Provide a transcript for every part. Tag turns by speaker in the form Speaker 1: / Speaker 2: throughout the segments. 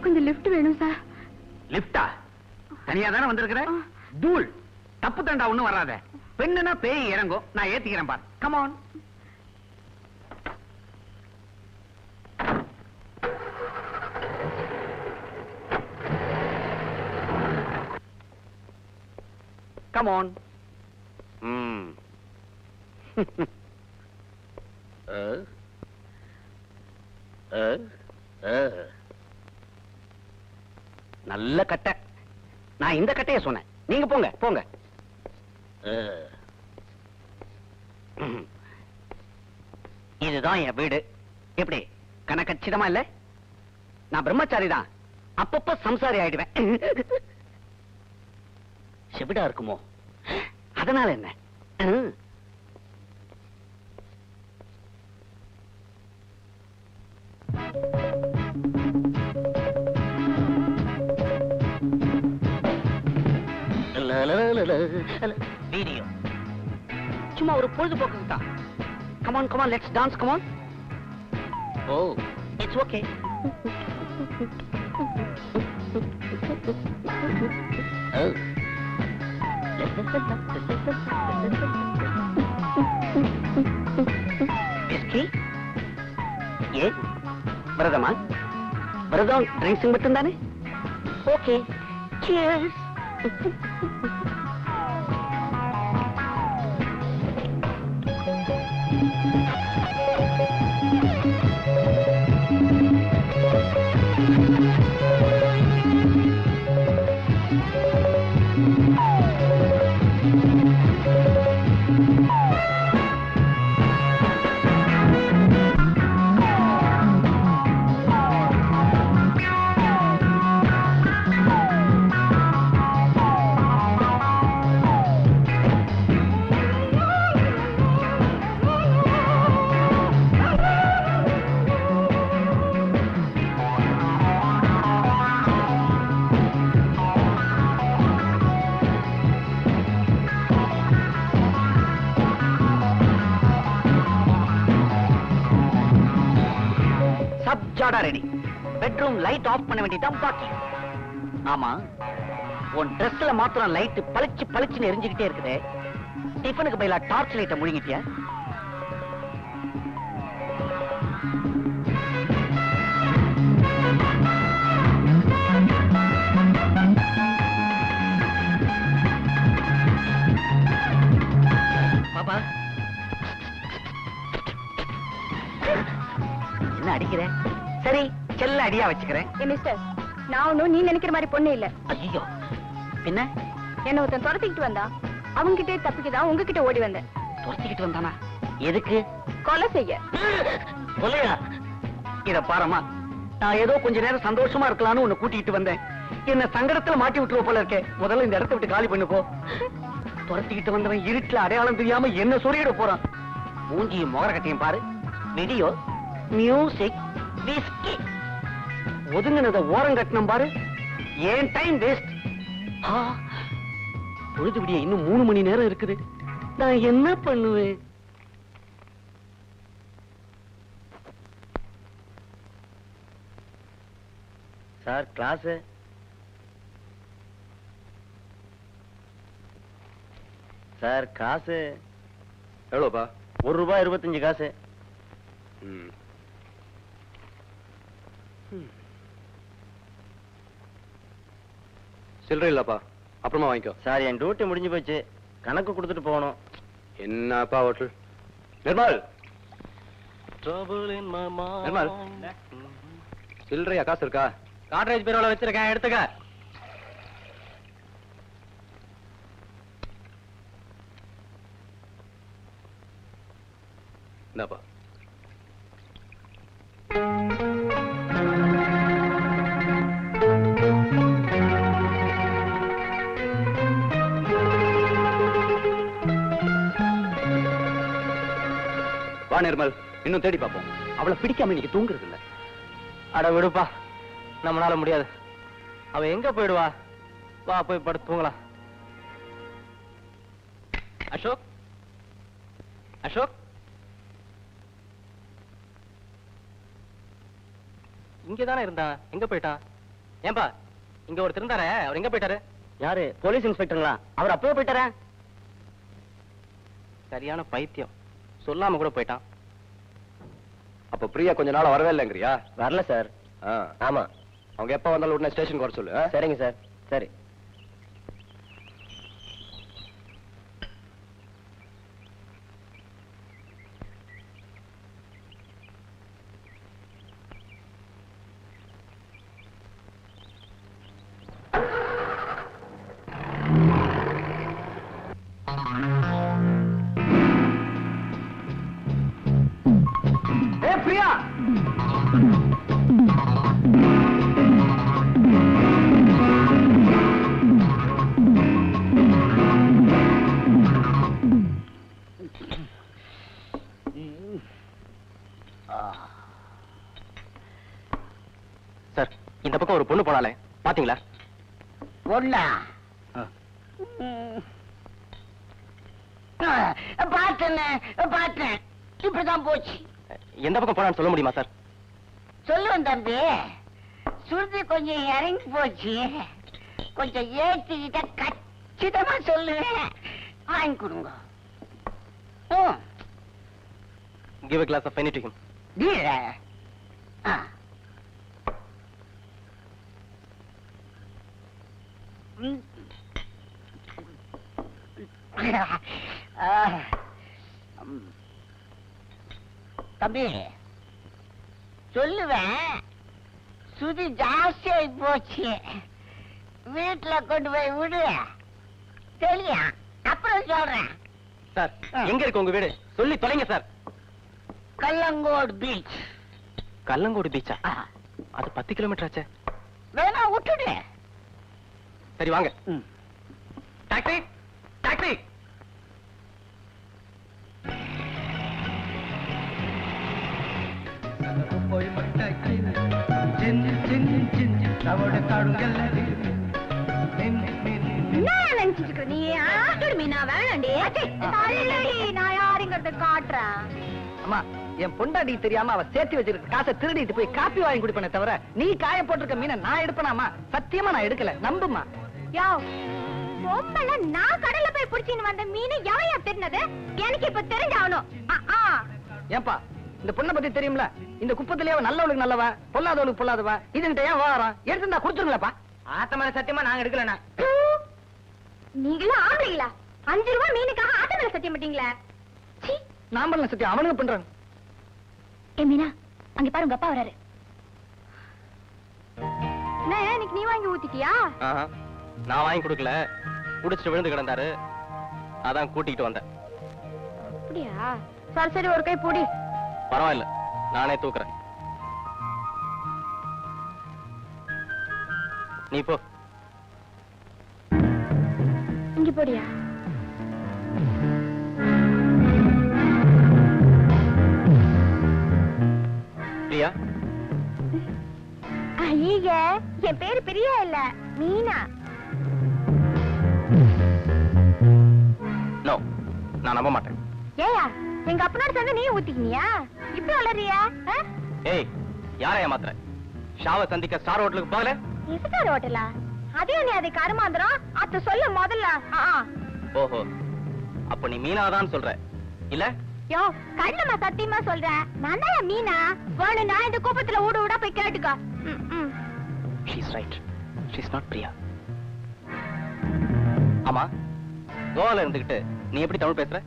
Speaker 1: கொஞ்சம் லிஃப்ட் வேணும் சார்.
Speaker 2: லிஃப்டா? தனியா தானே வந்திருக்கிற? தூள் தப்பு தண்டா ஒண்ணும் வராத. பெண்ணுனா பேய் இறங்கும். நான் ஏத்திக்கிறேன் பார். Come on. Come on. நல்ல கட்டை. நான் இந்த கட்டைய சொன்னேன். நீங்க போங்க போங்க. இதுதான் என் வீடு. எப்படி கணக்கச்சிதமா இல்ல? நான் பிரம்மச்சாரி தான். அப்பப்ப சம்சாரி ஆயிடுவேன். செவிடா இருக்குமோ? அதனால என்ன? வீடியோ சும்மா ஒரு பொழுதுபோக்கு தான். Come on come on let's dance come on. Oh it's okay. Whisky? ஏ விரதமா? விரதம் ட்ரிங்க்ஸ் மட்டும்தானே? Okay cheers. Ready. Bedroom light off பண்ண வேண்டியதான் பாக்கி. ஆமா, உன் ட்ரெஸ்ல மாத்திரம் லைட் பளிச்சு பளிச்சுன்னு எரிஞ்சுக்கிட்டே இருக்குது. டிஃபனுக்கு பதிலா டார்ச் லைட்டை முழுங்கிட்டியா? பாப்பா என்ன அடிக்கிற? சரி செல்ல அடியா வச்சுக்கிறேன்.
Speaker 1: மிஸ்டர், நான் ஒன்னும் நீ நினைக்கிற மாதிரி பொண்ணு இல்ல.
Speaker 2: ஐயோ, பின்ன
Speaker 1: என்ன ஒருத்தன் துரத்திக்கிட்டு வந்தா, அவங்கிட்டே தப்பிக்குதான் உங்ககிட்ட ஓடி வந்தேன்.
Speaker 2: துரத்திக்கிட்டு வந்தானா? எதுக்கு?
Speaker 1: கொலை செய்ய.
Speaker 2: கொலையா? இத பாரமா, நான் ஏதோ கொஞ்ச நேரம் சந்தோஷமா இருக்கலாம்னு உன்னை கூட்டிட்டு வந்தேன். என்ன சங்கடத்துல மாட்டி விட்டுருவ போல இருக்கே. முதல்ல இந்த இடத்தை விட்டு காலி பண்ணு போ. துரத்திக்கிட்டு வந்தவன் இருட்டுல அடையாளம் தெரியாம என்ன சொல்லிட போறான். மூஞ்சியும் முகர கட்டையும் பாரு. Video, music, whisky. ஒதுங்கினத ஓரம் கட்டணும் பாரு. ஏன் டைம் வேஸ்ட். பொழுது விடிய இன்னும் 3 மணி நேரம் இருக்குது. நான் என்ன பண்ணுவேன்? Sir class. சார் காசு
Speaker 3: எவ்வளோப்பா?
Speaker 2: ₹1.25 காசு.
Speaker 3: சில்லறை இல்லப்பா, அப்புறமா வாங்கிக்கோ.
Speaker 2: சார் என் டியூட்டி முடிஞ்சு போச்சு, கணக்கு கொடுத்துட்டு போகணும்.
Speaker 3: என்னப்பா ஹோட்டல்? நிர்மல், நிர்மல், சில்லறையா காசு இருக்கா?
Speaker 2: காட்ரேஜ் பீரோல வச்சிருக்கேன், எடுத்துக்க.
Speaker 3: என்னப்பா? வா நிர்மல், இன்னும் தேடி பார்ப்போம்.
Speaker 2: அவளை பிடிக்காம இன்னைக்கு தூங்குறது இல்ல.
Speaker 4: அட விடுப்பா, நம்மளால முடியாது. அவ எங்க போயிடுவா? வா போய் படுத்து தூங்கலாம்.
Speaker 2: அசோக், அசோக்,
Speaker 4: இங்கதானே இருந்தான், எங்க போயிட்டான்? ஏன்பா இங்க ஒரு திருந்தார அவர் எங்க போயிட்டாரு?
Speaker 2: யாரு? போலீஸ் இன்ஸ்பெக்டருங்களா? அவர் அப்பவே போயிட்டாரா?
Speaker 4: சரியான பைத்தியம், சொல்லாம கூட போயிட்டான்.
Speaker 3: அப்ப பிரியா கொஞ்ச நாள் வரவே இல்லைங்கிறியா?
Speaker 2: வரல சார்.
Speaker 3: ஆமா, அவங்க எப்ப வந்தாலும் உடனே ஸ்டேஷனுக்கு வர சொல்லு.
Speaker 2: சரிங்க சார். சரி. பிரியா,
Speaker 4: சார் இந்த பக்கம் ஒரு பொண்ணு போனாலே பாத்தீங்களா?
Speaker 5: பொண்ணா? பார்த்தேன். இப்படிதான் போச்சு.
Speaker 4: எந்த பக்கம் போனான்னு சொல்ல முடியுமா சார்?
Speaker 5: சொல்லுவேன் தம்பி. சுருதி கொஞ்சம் இறங்கி போச்சு. கொஞ்சம் ஏற்றிக்கிட்ட கச்சிதமா சொல்லுவேன். வாங்கி கொடுங்க.
Speaker 4: Give a glass of Penny to him.
Speaker 5: தம்பி சொல்லுவேன். சுதி ஜாஸ்தியாகி போச்சு. வீட்டுல கொண்டு போய் விடு. சரியா? அப்புறம் சொல்றேன்.
Speaker 4: சார் எங்க இருக்கு உங்க வீடு? சொல்லி தொலைங்க சார்.
Speaker 5: கல்லங்கோடு பீச்.
Speaker 4: கல்லங்கோடு பீச்சா? அது 10 கிலோமீட்டர் ஆச்சே.
Speaker 5: வேணா விட்டுடு.
Speaker 4: சரி வாங்க. Taxi taxi.
Speaker 2: அம்மா, என் பொண்டாட்டி தெரியாம அவ சேர்த்து வச்சிருக்க காசை திருடிட்டு போய் காப்பி வாங்கி குடிப்பேனே தவிர நீ காய போட்டிருக்க மீனை நான் எடுப்பேனாமா? சத்தியமா நான் எடுக்கல, நம்புமா.
Speaker 1: நான் கடல்ல போய் புடிச்சின்னு வந்த மீன் எவையா தெரிஞ்சது? எனக்கு இப்ப தெரிஞ்சாகணும்.
Speaker 2: ஏன்பா, இந்த பொண்ணை பத்தி தெரியும்ல? இந்த குப்பத்திலேயே நல்லவளுக்கு நல்லவ, பொல்லாதவளுக்கு பொல்லாதவ. இதுகிட்ட ஏன் வாரம் எடுத்துருந்தா கொடுத்துருங்களப்பா.
Speaker 4: ஆத்தமான சத்தியமா நாங்க எடுக்கலண்ணா.
Speaker 1: நீங்களும் ஆம்பளைங்களா? 5 ரூபாய் மீனுக்காக ஆட்ட மேல சத்தியம் மாட்டீங்களா?
Speaker 2: நான் பண்ணல சத்தியம், அவனுங்க பண்றாங்க.
Speaker 1: ஏ மீனா, அங்க பாருங்க, அப்பா வராரு. இன்னைக்கு நீ வாங்கி ஊத்திட்டியா?
Speaker 4: நான் வாங்கி கொடுக்கல, குடிச்சிட்டு விழுந்து கிடந்தாரு, அதான் கூட்டிட்டு வந்தேன்.
Speaker 1: அப்படியா? சரி சரி, ஒரு கை பூடி.
Speaker 4: பரவாயில்ல, நானே தூக்குறேன். நீ போ.
Speaker 1: இங்க போடியா?
Speaker 4: பிரியா?
Speaker 1: ஐய, என் பேரு பிரியா இல்ல, மீனா.
Speaker 4: நோ, நான் நம்ப மாட்டேன்.
Speaker 1: ஏயா, எங்க அப்பனோட சேர்ந்து நீ ஊத்திக்கினியா? இப்படி வளரியா?
Speaker 4: ஏய், யாரை ஏமாத்துற? ஷாவை சந்திக்க ஸ்டார் ஹோட்டலுக்கு போகல?
Speaker 1: ஸ்டார் ஹோட்டலா? அதே நீ அதை கருமாந்திரம் அத சொல்ல முதல்ல.
Speaker 4: ஓஹோ, அப்ப நீ மீனாதான் சொல்ற இல்ல?
Speaker 1: யோ, கண்ணம்மா சத்தியமா சொல்றேன், நான் தான் மீனா. வேணும்னா இந்த கூப்பத்துல ஊட ஊடா போய் கேட்டுக்கோ.
Speaker 4: She's right. She's not Priya. ஆமா, கோவால இருந்துகிட்டு நீ எப்படி தமிழ் பேசுற?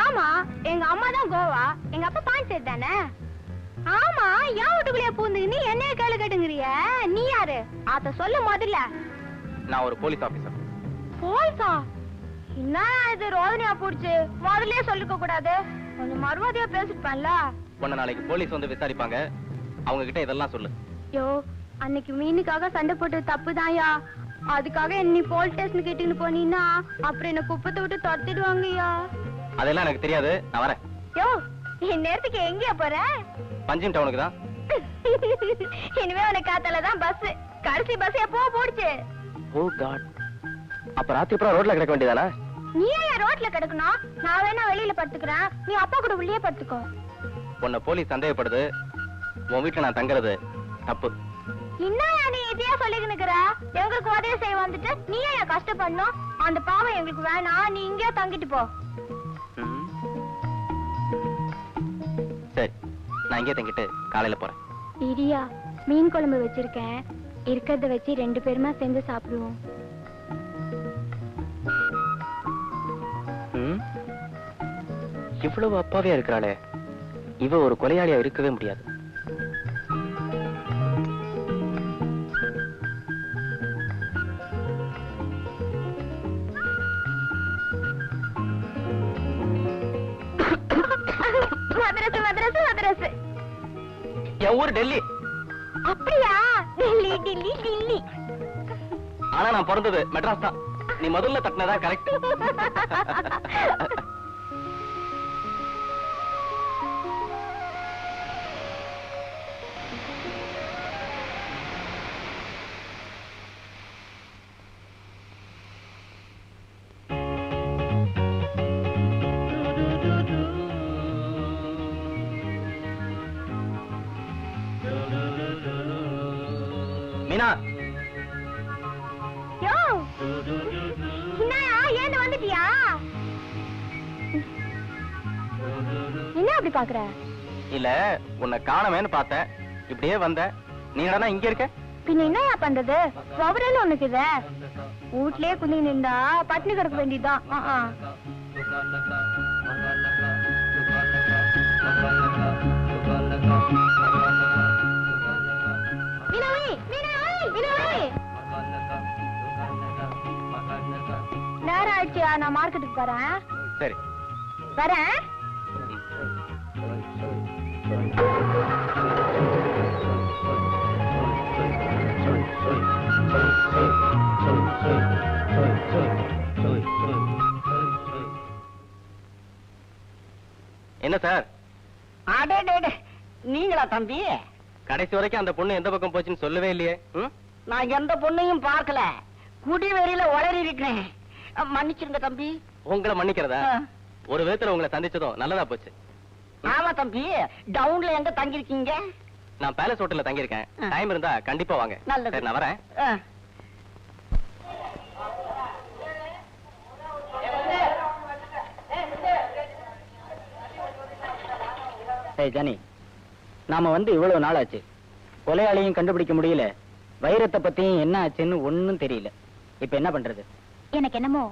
Speaker 1: ஆமா, எங்க அம்மா தான் கோவா, எங்க அப்பா பாண்டிச்சேரி தானே. ஆமா, ஏன் வீட்டுக்குள்ளே பூந்து நீ என்ன கேளு கேட்டுங்கிறிய? நீ யாரு? அத சொல்ல முதல்ல.
Speaker 4: நான் ஒரு போலீஸ் ஆபீசர்.
Speaker 1: போலீஸா? என்ன இது ரோதனையா போடுச்சு? முதல்லயே சொல்லிக்க கூடாது, கொஞ்சம் மறுவாதியா பேசிருப்பேன்ல.
Speaker 4: உன்னை நாளைக்கு போலீஸ் வந்து விசாரிப்பாங்க, அவங்க கிட்ட இதெல்லாம் சொல்லு.
Speaker 1: யோ, அன்னைக்கு மீனுக்காக சண்டை போட்டு தப்புதான்யா. அதுக்காக என்ன போலீஸ் ஸ்டேஷன் கிட்டின்னு போனீன்னா அப்புறம் என்ன குப்பத்தை விட்டு துரத்திடுவாங்கய்யா.
Speaker 4: அதெல்லாம் எனக்கு தெரியாது, நான் வரேன்.
Speaker 1: யோ, என் நேரத்துக்கு எங்கயா போற?
Speaker 4: பஞ்சிம் டவுனுக்கு தான்.
Speaker 1: இனிமே உனக்கு காத்தாலதான் பஸ். கடைசி பஸ் எப்போ போடுச்சு?
Speaker 4: ஓ காட், அப்ப ராத்திரி அப்புறம் ரோட்ல கிடக்க வேண்டியதானே?
Speaker 1: நீ ஏன் ரோட்ல கிடக்கணும்? நான் வேணா வெளியில படுத்துக்கிறேன், நீ அப்பா கூட உள்ளே படுத்துக்கோ.
Speaker 4: உன்னை போலீஸ் சந்தேகப்படுது, உன் வீட்டுல நான் தங்குறது தப்பு.
Speaker 1: இன்னும் நீ இதையா சொல்லிக்கினுக்குற? எங்களுக்கு உதவி செய்ய வந்துட்டு நீ ஏன் கஷ்டப்படணும்? அந்த பாவம் எங்களுக்கு வேணாம், நீ இங்கே தங்கிட்டு போ.
Speaker 4: சரி, நான் இங்கே தங்கிட்டு காலையில போறேன்.
Speaker 1: இரியா, மீன் குழம்பு வச்சிருக்கேன், இருக்கிறத வச்சு 2 பேருமா சேர்ந்து சாப்பிடுவோம்.
Speaker 4: இவ்வளவு அப்பாவியா இருக்கிறாளே, இவ ஒரு கொலையாளியா இருக்கவே முடியாது.
Speaker 1: மதரசு மதரசு மதரசு.
Speaker 4: என் ஊர் டெல்லி.
Speaker 1: அப்படியா? டெல்லி டெல்லி டெல்லி.
Speaker 4: ஆனா நான் பிறந்தது மெட்ராஸ் தான். நீ முதல்ல தட்டினதா கரெக்ட். மீனா,
Speaker 1: யோ, என்னயா ஏன் வந்துட்டியா? என்ன அப்படி பாக்குற?
Speaker 4: இல்ல உன்னை காணமேன்னு பார்த்தேன், இப்படியே வந்த. நீ என்னடா இங்க இருக்க?
Speaker 1: பின்ன என்னயா பண்றது? பவரன்னு ஒண்ணுக்கு இத வீட்லயே குந்தி நின்றா பட்டினி கிடக்க வேண்டியதுதான். நேரம் ஆயிடுச்சியா, நான் மார்க்கெட்டுக்கு போறேன்.
Speaker 4: சரி
Speaker 1: வரேன்.
Speaker 4: என்ன சார்?
Speaker 5: அடே, நீங்களா தம்பி?
Speaker 4: கடைசி வரைக்கும் அந்த பொண்ணு எந்த பக்கம் போச்சுன்னு சொல்லவே இல்லையே.
Speaker 5: நான் எந்த பொண்ணையும் பார்க்கல, குடிவெறியில உளறி இருக்கிறேன். மன்னிச்சிருங்க தம்பி.
Speaker 4: உங்களை மன்னிக்கிறதா? ஒரு விதத்துல உங்களை சந்திச்சதும் நல்லதா போச்சு.
Speaker 5: ஆமா தம்பி, டவுன்ல எங்க தங்கிருக்கீங்க?
Speaker 4: நான் பேலஸ் ஹோட்டல்ல தங்கியிருக்கேன். டைம் இருந்தா கண்டிப்பா வாங்க.
Speaker 5: நல்லது.
Speaker 4: சரி, நான் வரேன்.
Speaker 2: ஜானி, நாம வந்து இவ்வளவு நாள் ஆச்சு, கொலையாளியும் கண்டுபிடிக்க முடியல, வைரத்தை பத்தியும் என்ன ஆச்சுன்னு ஒண்ணும் தெரியல. இப்ப என்ன பண்றது?
Speaker 1: எனக்கு என்னமோ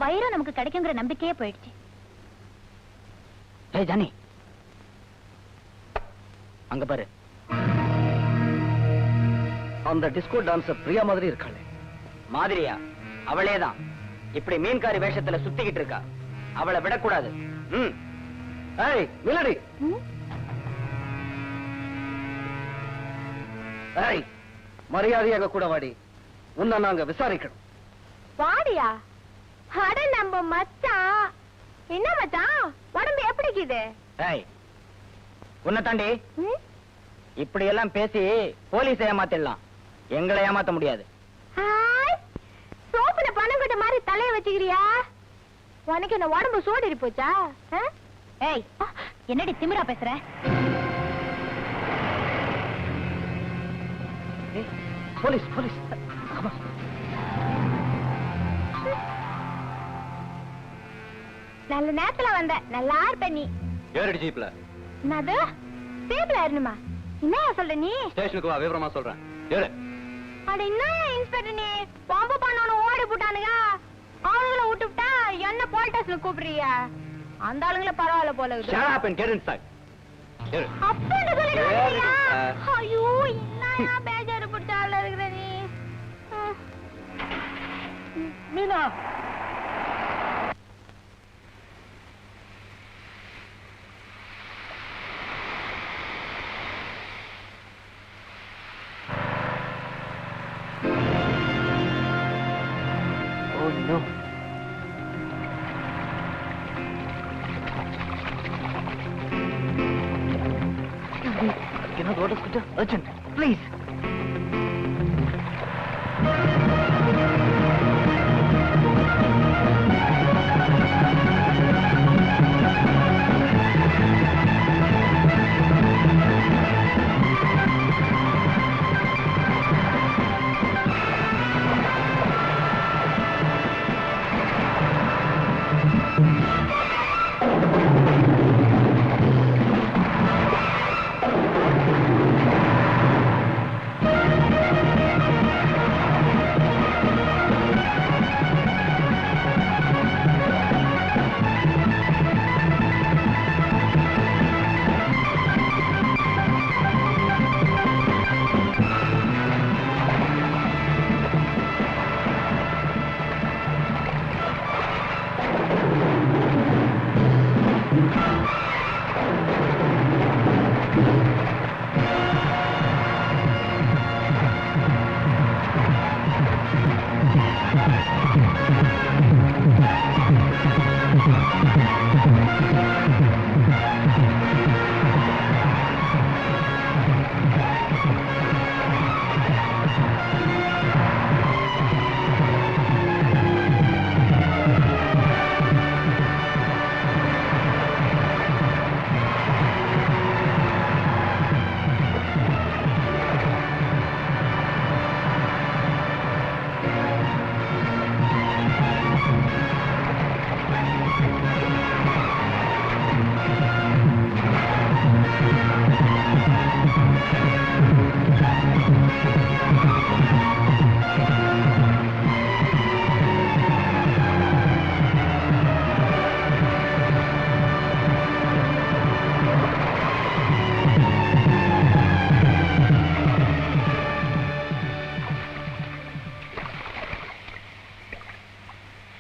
Speaker 1: வைரம் நமக்கு கிடைக்குங்கிற நம்பிக்கையே போயிடுச்சு.
Speaker 2: ஜானி, அங்க பாரு, அந்த டிஸ்கோ டான்சர் பிரியா மாதிரி இருக்காளே. மாதிரியா? அவளேதான். இப்படி மீன்காரி வேஷத்துல சுத்திக்கிட்டு இருக்கா. அவளை விடக்கூடாது. ஏய் மிலடி, ஏய் மரியாதையாக கூட வாடி, உன்னை நாங்க விசாரிக்கணும்.
Speaker 1: வாடியா? அட நம்ம மச்சான். என்ன மச்சான், உடம்பு எப்படி இருக்குது?
Speaker 2: ஏய், உன்னை தாண்டி இப்படி எல்லாம் பேசி போலீஸ் ஏமாத்திடலாம், எங்களை ஏமாத்த முடியாது.
Speaker 1: சோப்புல பணம் கட்ட மாதிரி தலைய வச்சுக்கிறியா? உனக்கு என்ன உடம்பு சோடிரி போச்சா? ஏய், என்னடி திமிரா பேசுற?
Speaker 2: Police police.
Speaker 1: நல்ல நேரத்துல வந்த, நல்லா இருப்ப நீ.
Speaker 4: ஏறடி ஜீப்ல.
Speaker 1: என்னது? ஜீப்ல ஏறணுமா? என்ன சொல்ற நீ?
Speaker 4: ஸ்டேஷனுக்கு வா, விவரமா சொல்றேன். ஏறு.
Speaker 1: அட என்ன இன்ஸ்பெக்டர் நீ, பாம்பு பண்ணவன ஓடி போட்டானுங்க, ஆளுங்களை விட்டுவிட்டா என்ன போலீஸ்ல கூப்பிடுறியா? அந்த ஆளுங்கள பரவாயில்ல போல இருக்கு.
Speaker 4: Shut up and get inside. ஏறு.
Speaker 1: அப்படி சொல்லிடுறியா? ஐயோ, என்னயா பேஜாரு பிடிச்ச ஆளா இருக்கிற நீ.
Speaker 5: Meena,
Speaker 2: Oh no. Cannot order scooter. Urgent, please.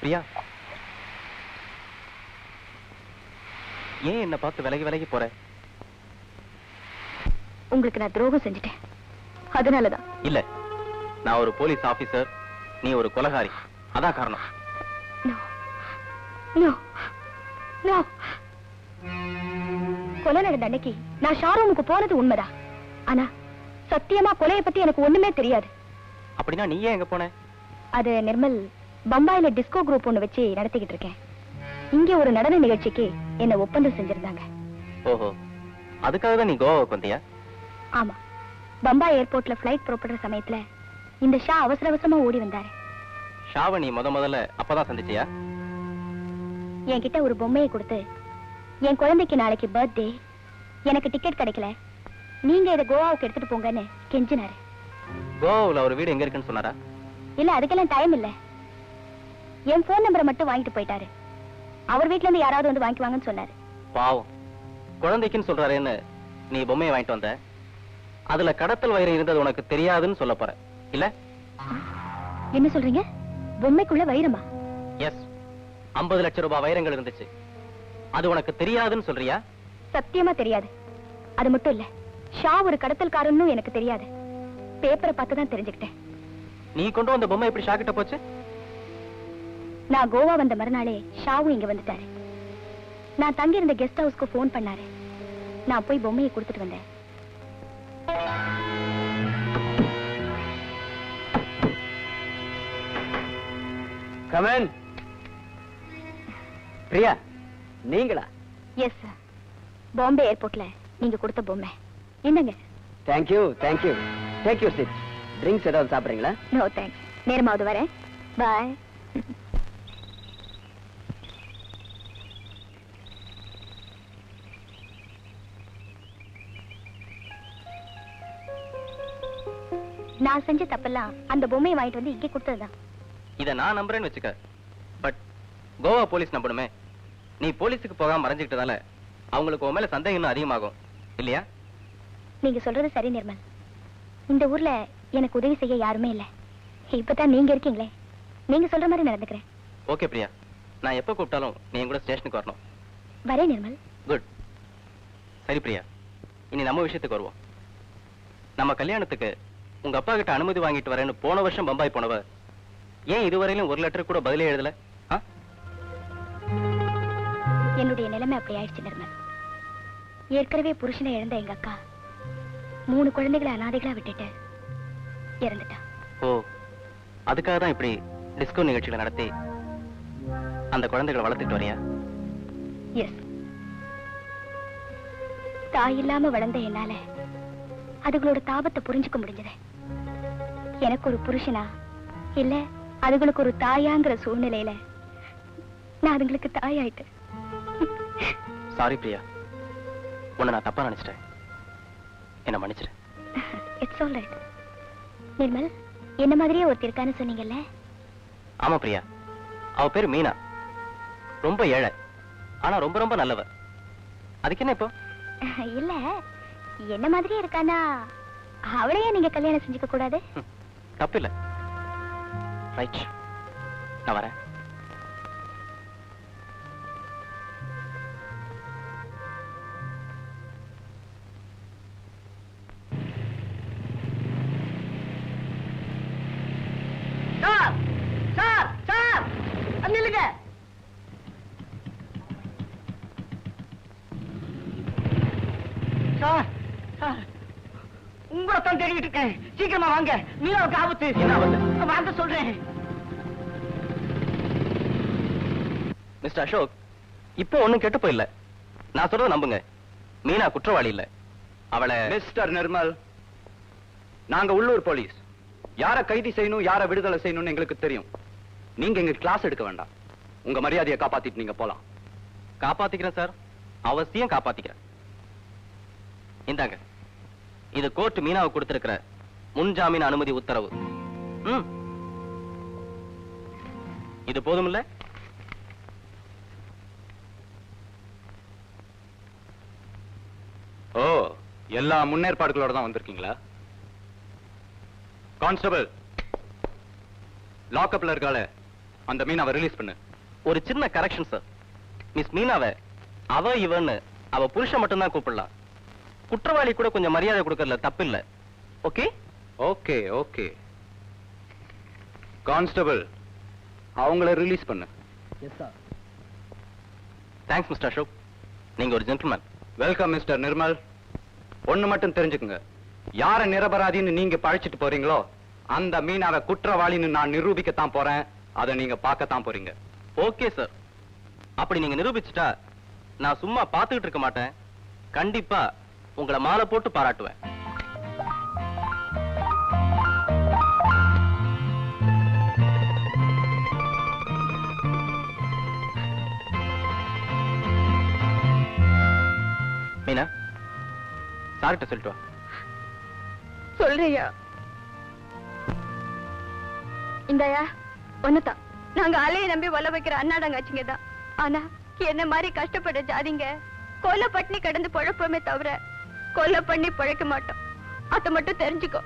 Speaker 4: Priya, ஏன் என்ன பார்த்து விலகி விலகி போற?
Speaker 1: உங்களுக்கு நான் துரோகம் செஞ்சுட்டேன், அதனாலதான்.
Speaker 4: இல்ல, நான் ஒரு போலீஸ் ஆபீசர், நீ ஒரு கொலைகாரி, அதான் காரணம்.
Speaker 1: கொலை நடந்த அன்னைக்கு நான் ஷாரூமுக்கு போனது உண்மைதான். ஆனா சத்தியமா கொலையை பத்தி எனக்கு ஒண்ணுமே தெரியாது.
Speaker 4: அப்படின்னா நீ ஏன் எங்க போன?
Speaker 1: அது நிர்மல், பம்பாயில டிஸ்கோ குரூப் ஒண்ணு வச்சு நடத்திக்கிட்டு இருக்கேன். இங்க ஒரு நடன நிகழ்ச்சிக்கு என்ன ஒப்பந்தம் செஞ்சிருந்தாங்க.
Speaker 4: ஓஹோ, அதுக்காக தான் நீ கோவாவுக்கு வந்தியா?
Speaker 1: ஆமா, பம்பாய் ஏர்போர்ட்ல பிளைட் புறப்படுற சமயத்துல இந்த ஷா அவசர அவசரமா ஓடி வந்தாரு.
Speaker 4: ஷாவை நீ முதல்ல அப்பதான் சந்திச்சியா?
Speaker 1: என்கிட்ட ஒரு பொம்மையை கொடுத்து, என் குழந்தைக்கு நாளைக்கு பர்த்டே, எனக்கு டிக்கெட் கிடைக்கல, நீங்க இதை கோவாவுக்கு எடுத்துட்டு போங்கன்னு கெஞ்சினாரு.
Speaker 4: கோவாவுல ஒரு வீடு எங்க இருக்குன்னு சொன்னாரா?
Speaker 1: இல்ல, அதுக்கெல்லாம் டைம் இல்ல. என் போன் நம்பரை மட்டும் வாங்கிட்டு போயிட்டாரு. அவர் வீட்ல இருந்து யாராவது வந்து வாங்கிக்குவாங்கன்னு சொன்னாரு.
Speaker 4: பாவம், குழந்தைக்குன்னு சொல்றாருன்னு நீ பொம்மையை வாங்கிட்டு வந்த. அதுல கடத்தல் வைரம் இருந்தது உனக்கு தெரியாதுன்னு சொல்ல போற இல்ல?
Speaker 1: என்ன சொல்றீங்க? பொம்மைக்குள்ள வைரமா?
Speaker 4: எஸ், 50 லட்சம் ரூபாய் வைரங்கள் இருந்துச்சு. அது உனக்கு தெரியாதுன்னு சொல்றியா?
Speaker 1: சத்தியமா தெரியாது. அது மட்டும் இல்ல, ஷா ஒரு கடத்தல்காரன்னு எனக்கு தெரியாது. பேப்பரை பார்த்து தான் தெரிஞ்சுக்கிட்டேன்.
Speaker 4: நீ கொண்டு வந்த பொம்மை எப்படி ஷா கிட்ட போச்சு?
Speaker 1: நான் கோவா வந்த மறுநாளே ஷாவும் இங்க வந்துட்டாரு. நான் தங்கி இருந்த கெஸ்ட் ஹவுஸ்க்கு போன் பண்ணாரு. நான் போய் பொம்மையை கொடுத்துட்டு வந்தேன்.
Speaker 2: கமன். பிரியா, நீங்களா?
Speaker 1: எஸ் சார், பாம்பே ஏர்போர்ட்ல நீங்க கொடுத்த பொம்மை. என்னங்க?
Speaker 2: Thank you thank you. Take your seat. Drinks ஏதாவது சாப்பிடுறீங்களா?
Speaker 1: நோ தேங்க்ஸ், நேரமாவது வரேன். பாய். நான் செஞ்ச தப்பெல்லாம் அந்த பொம்மையை வாங்கிட்டு வந்து இங்கே கொடுத்ததுதான்.
Speaker 4: இத நான் நம்புறேன்னு வச்சுக்க. பட் கோவா போலீஸ் நம்பணுமே. நீ போலீஸுக்கு போகாம மறைஞ்சுக்கிட்டதால அவங்களுக்கு உன் மேல சந்தேகம் இன்னும் அதிகமாகும் இல்லையா?
Speaker 1: நீங்க சொல்றது சரி நிர்மல். இந்த ஊர்ல எனக்கு உதவி செய்ய யாருமே இல்ல. இப்பதான் நீங்க இருக்கீங்களே, நீங்க சொல்ற மாதிரி நடந்துக்கிறேன்.
Speaker 4: ஓகே பிரியா, நான் எப்ப கூப்பிட்டாலும் நீ என் கூட ஸ்டேஷனுக்கு வரணும்.
Speaker 1: வரேன் நிர்மல்.
Speaker 4: குட். சரி பிரியா, இனி நம்ம விஷயத்துக்கு வருவோம். நம்ம கல்யாணத்துக்கு உங்க அப்பா கிட்ட அனுமதி வாங்கிட்டு வரேன்னு போன வருஷம் பம்பாய் போனவ ஏன் இதுவரையிலும் ஒரு லெட்டர் கூட பதிலே எழுதல?
Speaker 1: என்னுடைய நிலைமை அப்படி ஆயிடுச்சு நிர்மல். ஏற்கனவே புருஷனை இழந்த எங்க அக்கா 3 குழந்தைகளை அனாதைகளா விட்டுட்டு இறந்துட்டா.
Speaker 4: ஓ, அதுக்காக தான் இப்படி டிஸ்கோ நிகழ்ச்சிகளை நடத்தி அந்த குழந்தைகளை வளர்த்துட்டு வரியா?
Speaker 1: எஸ். தாய் இல்லாம வளர்ந்த என்னால அதுகளோட தாபத்தை புரிஞ்சுக்க முடிஞ்சது. எனக்கு ஒரு புருஷனா இல்ல அதுகளுக்கு ஒரு தாயாங்கிற சூழ்நிலையில நான் அதுங்களுக்கு தாயாயிட்டேன்.
Speaker 4: சாரி பிரியா, உன்னை நான் தப்பா நினைச்சிட்டேன். என்ன மன்னிச்சிரு.
Speaker 1: It's all right. நிர்மல், என்ன மாதிரியே ஒருத்தர் இருக்கான்னு சொன்னீங்கல்ல?
Speaker 4: ஆமா பிரியா, அவ பேரு மீனா. ரொம்ப ஏழை, ஆனா ரொம்ப ரொம்ப நல்லவ. அதுக்கு என்ன இப்போ?
Speaker 1: இல்ல, என்ன மாதிரியே இருக்கானா அவளையே நீங்க கல்யாணம் செஞ்சுக்க கூடாது?
Speaker 4: தப்பு இல்ல. ரைட், நான் வரேன்.
Speaker 5: சார் சார் சார், நில்லுங்க. சார் சார், உங்களை தான் தேடிட்டு இருக்கேன். சீக்கிரமா வாங்க, மீனாவுக்கு ஆபத்து.
Speaker 4: என்ன ஆபத்து?
Speaker 5: வாங்க சொல்றேன்.
Speaker 4: மிஸ்டர் அசோக், இப்போ ஒண்ணும் கெட்டு போயில்ல. நான் சொல்றத நம்புங்க. மீனா குற்றவாளி இல்ல. அவளை
Speaker 3: மிஸ்டர் நிர்மல், நாங்க உள்ளூர் போலீஸ். யார கைது செய்யணும், யார விடுதலை செய்யணும்னு எங்களுக்கு தெரியும். நீங்க எங்க கிளாஸ் எடுக்க வேண்டாம். உங்க மரியாதையை காப்பாத்திட்டு நீங்க போலாம்.
Speaker 4: காப்பாத்திக்கிறேன் சார், அவசியம் காப்பாத்திக்கிறேன். இந்தாங்க, இது கோர்ட் மீனாவை கொடுத்திருக்கிற முன்ஜாமீன் அனுமதி உத்தரவு. இது போதுமில்ல?
Speaker 3: ஓ, எல்லா முன்னேற்பாடுகளோட தான் வந்திருக்கீங்களா? கான்ஸ்டபிள், லாக்அப்ல இருக்காளே அந்த மீனாவை ரிலீஸ் பண்ணு.
Speaker 4: ஒரு சின்ன கரெக்ஷன் சார். மிஸ் மீனாவை அவ இவன்னு அவ புருஷன் மட்டும்தான் கூப்பிடலாம். குற்றவாளி கூட கொஞ்சம் மரியாதை கொடுக்கறதுல தப்பு இல்ல. Okay
Speaker 3: okay okay. கான்ஸ்டபிள், அவங்கள ரிலீஸ் பண்ணு.
Speaker 4: தேங்க்ஸ் மிஸ்டர் அசோக், நீங்க ஒரு ஜென்டில்மேன்.
Speaker 3: Welcome mister Nirmal. ஒண்ணு மட்டும் தெரிஞ்சுக்குங்க, யார நிரபராதின்னு நீங்க பழிச்சிட்டு போறீங்களோ அந்த மீனாவை குற்றவாளின்னு நான் நிரூபிக்கத்தான் போறேன். அதை நீங்க பார்க்கத்தான் போறீங்க.
Speaker 4: Okay sir. அப்படி நீங்க நிரூபிச்சுட்டா நான் சும்மா பார்த்துக்கிட்டு இருக்க மாட்டேன். கண்டிப்பா உங்களை மாலை போட்டு பாராட்டுவேன். மீனா, சார்கிட்ட சொல்லிட்டு வா.
Speaker 1: சொல்றியா? இந்தாயா ஒண்ணுதான். நாங்க அலையை நம்பி வள வைக்கிற அண்ணாடங்காச்சிங்க தான். ஆனா என்ன மாதிரி கஷ்டப்பட ஜாதிங்க கொலை பட்டினி கடந்து பழப்போமே தவிர கொலை பண்ணி பழைக்க மாட்டோம். அத மட்டும் தெரிஞ்சுக்கோ.